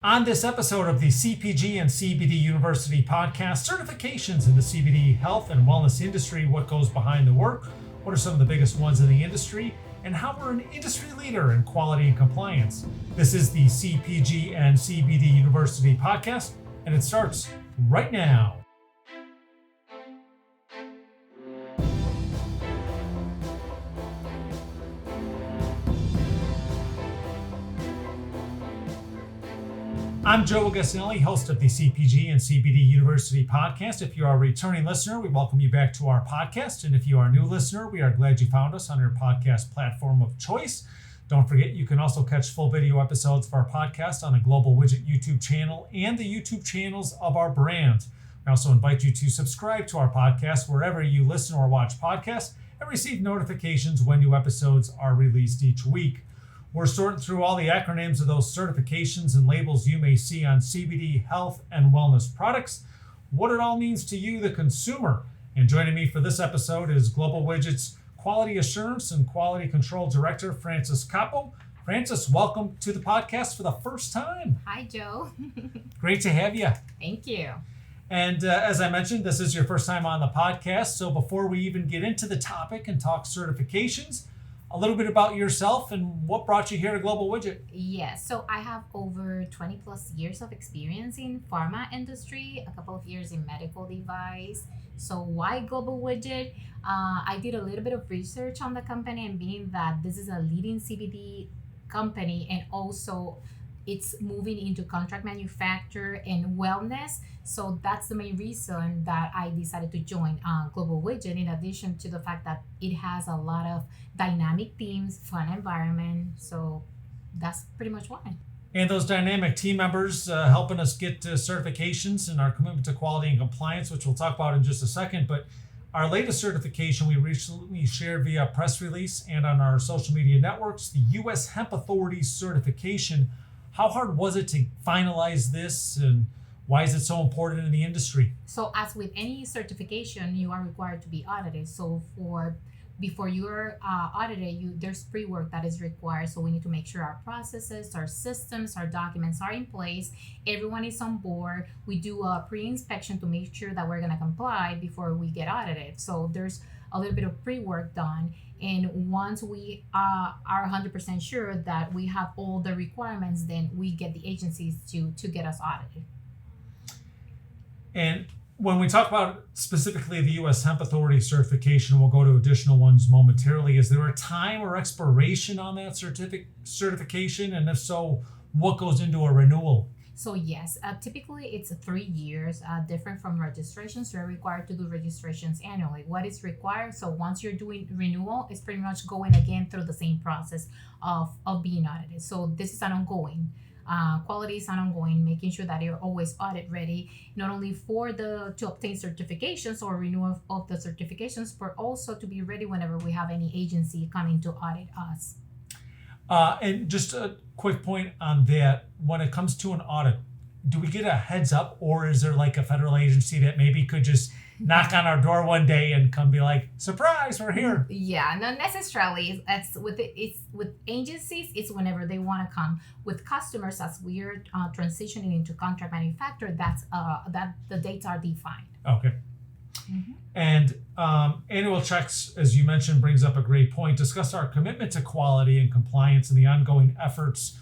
On this episode of the CPG and CBD University podcast, certifications in the CBD health and wellness industry, what goes behind the work, what are some of the biggest ones in the industry, and how we're an industry leader in quality and compliance. This is the CPG and CBD University podcast, and it starts right now. I'm Joe Gassinelli, host of the CPG and CBD University podcast. If you are a returning listener, we welcome you back to our podcast. And if you are a new listener, we are glad you found us on your podcast platform of choice. Don't forget, you can also catch full video episodes of our podcast on the Global Widget YouTube channel and the YouTube channels of our brand. We also invite you to subscribe to our podcast wherever you listen or watch podcasts and receive notifications when new episodes are released each week. We're sorting through all the acronyms of those certifications and labels you may see on CBD health and wellness products, what it all means to you, the consumer. And joining me for this episode is Global Widget's Quality Assurance and Quality Control Director, Frances Capo. Frances, welcome to the podcast for the first time. Hi, Joe. Great to have you. Thank you. And as I mentioned, this is your first time on the podcast. So before we even get into the topic and talk certifications, a little bit about yourself and what brought you here to Global Widget. Yes, so I have over 20 plus years of experience in pharma industry, a couple of years in medical device. So why Global Widget? I did a little bit of research on the company, and being that this is a leading CBD company and also it's moving into contract manufacture and wellness. So that's the main reason that I decided to join Global Widget, in addition to the fact that it has a lot of dynamic teams, fun environment. So that's pretty much why. And those dynamic team members helping us get certifications and our commitment to quality and compliance, which we'll talk about in just a second. But our latest certification we recently shared via press release and on our social media networks, the US Hemp Authority Certification. How hard was it to finalize this, and why is it so important in the industry? So as with any certification, you are required to be audited. So before you're audited, there's pre-work that is required. So we need to make sure our processes, our systems, our documents are in place. Everyone is on board. We do a pre-inspection to make sure that we're going to comply before we get audited. So there's a little bit of pre-work done. And once we are 100% sure that we have all the requirements, then we get the agencies to get us audited. And when we talk about specifically the U.S. Hemp Authority certification, we'll go to additional ones momentarily. Is there a time or expiration on that certification? And if so, what goes into a renewal? So yes, typically it's 3 years, different from registrations. You're required to do registrations annually. What is required? So once you're doing renewal, it's pretty much going again through the same process of being audited. So this is an ongoing. Quality is an ongoing, making sure that you're always audit ready, not only to obtain certifications or renewal of the certifications, but also to be ready whenever we have any agency coming to audit us. And just a quick point on that, when it comes to an audit, do we get a heads up, or is there like a federal agency that maybe could just knock on our door one day and come be like, surprise, we're here? Yeah, not necessarily. It's with agencies, it's whenever they want to come. With customers, as we're transitioning into contract manufacturer, that the dates are defined. Okay. Mm-hmm. And annual checks, as you mentioned, brings up a great point. Discuss our commitment to quality and compliance and the ongoing efforts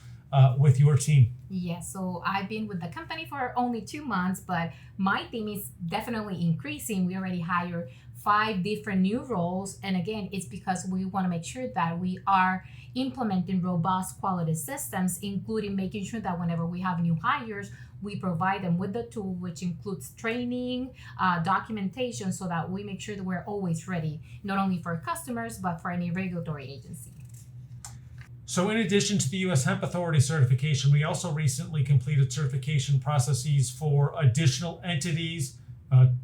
with your team. Yes, so I've been with the company for only 2 months, but my team is definitely increasing. We already hired 5 different new roles. And again, it's because we want to make sure that we are implementing robust quality systems, including making sure that whenever we have new hires, we provide them with the tool, which includes training, documentation, so that we make sure that we're always ready, not only for customers, but for any regulatory agency. So in addition to the U.S. Hemp Authority certification, we also recently completed certification processes for additional entities.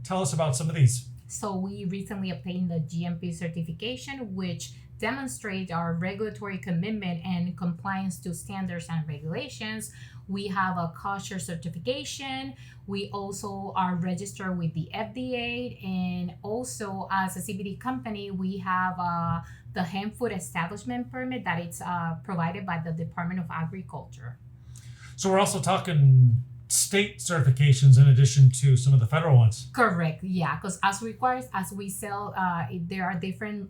Tell us about some of these. So we recently obtained the GMP certification, which demonstrates our regulatory commitment and compliance to standards and regulations. We have a Kosher certification. We also are registered with the FDA. And also as a CBD company, we have the hemp food establishment permit that it's provided by the Department of Agriculture. So we're also talking state certifications in addition to some of the federal ones. Correct. Yeah, because as we sell, there are different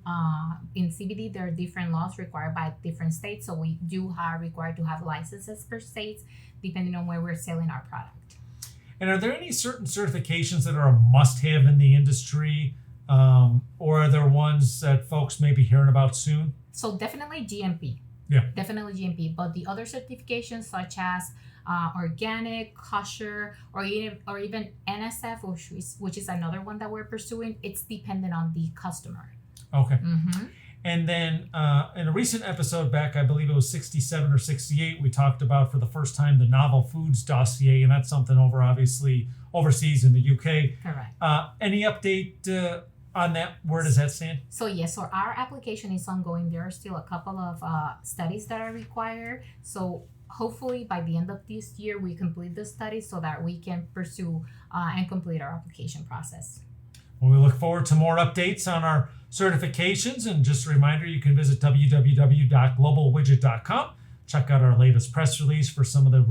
in CBD. There are different laws required by different states. So we do are required to have licenses per state, depending on where we're selling our product. And are there any certain certifications that are a must-have in the industry, or are there ones that folks may be hearing about soon? So definitely GMP. Yeah. Definitely GMP. But the other certifications such as organic, kosher, or even NSF, which is another one that we're pursuing, it's dependent on the customer. Okay. Mm-hmm. And then in a recent episode back, I believe it was 67 or 68, we talked about for the first time the novel foods dossier, and that's something obviously overseas in the UK. Correct. Any update on that? Where does that stand? So yes, so our application is ongoing. There are still a couple of studies that are required. So hopefully by the end of this year, we complete the study so that we can pursue and complete our application process. Well, we look forward to more updates on our certifications. And just a reminder, you can visit www.globalwidget.com. Check out our latest press release for some of the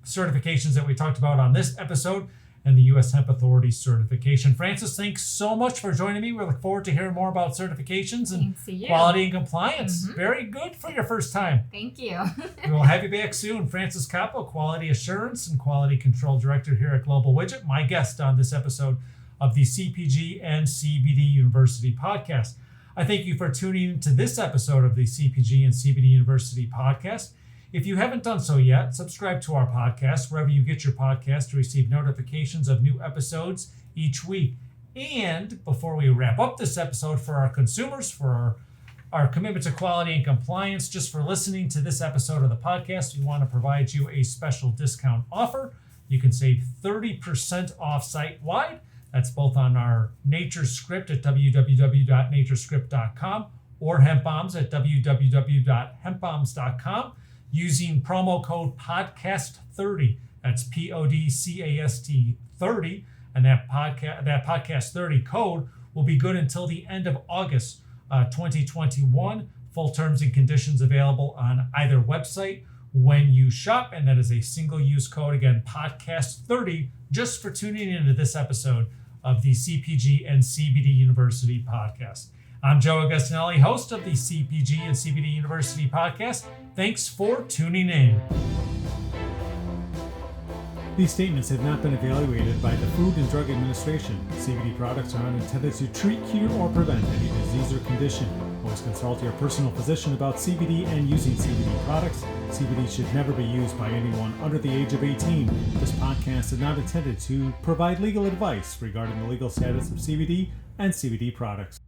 certifications that we talked about on this episode and the U.S. Hemp Authority Certification. Frances, thanks so much for joining me. We look forward to hearing more about certifications and quality and compliance. Mm-hmm. Very good for your first time. Thank you. We will have you back soon. Frances Capo, Quality Assurance and Quality Control Director here at Global Widget, my guest on this episode of the CPG and CBD University podcast. I thank you for tuning into this episode of the CPG and CBD University podcast. If you haven't done so yet, subscribe to our podcast wherever you get your podcast to receive notifications of new episodes each week. And before we wrap up this episode, for our consumers, for our commitment to quality and compliance, just for listening to this episode of the podcast, we want to provide you a special discount offer. You can save 30% off site-wide. That's both on our Nature's Script at www.naturescript.com or Hemp Bombs at www.hempbombs.com using promo code PODCAST30. That's PODCAST 30. And that podcast 30 code will be good until the end of August 2021. Full terms and conditions available on either website when you shop. And that is a single-use code. Again, podcast 30, just for tuning into this episode of the CPG and CBD University podcast. I'm Joe Augustinelli, host of the CPG and CBD University podcast. Thanks for tuning in. These statements have not been evaluated by the Food and Drug Administration. CBD products are not intended to treat, cure, or prevent any disease or condition. Always consult your personal physician about CBD and using CBD products. CBD should never be used by anyone under the age of 18. This podcast is not intended to provide legal advice regarding the legal status of CBD and CBD products.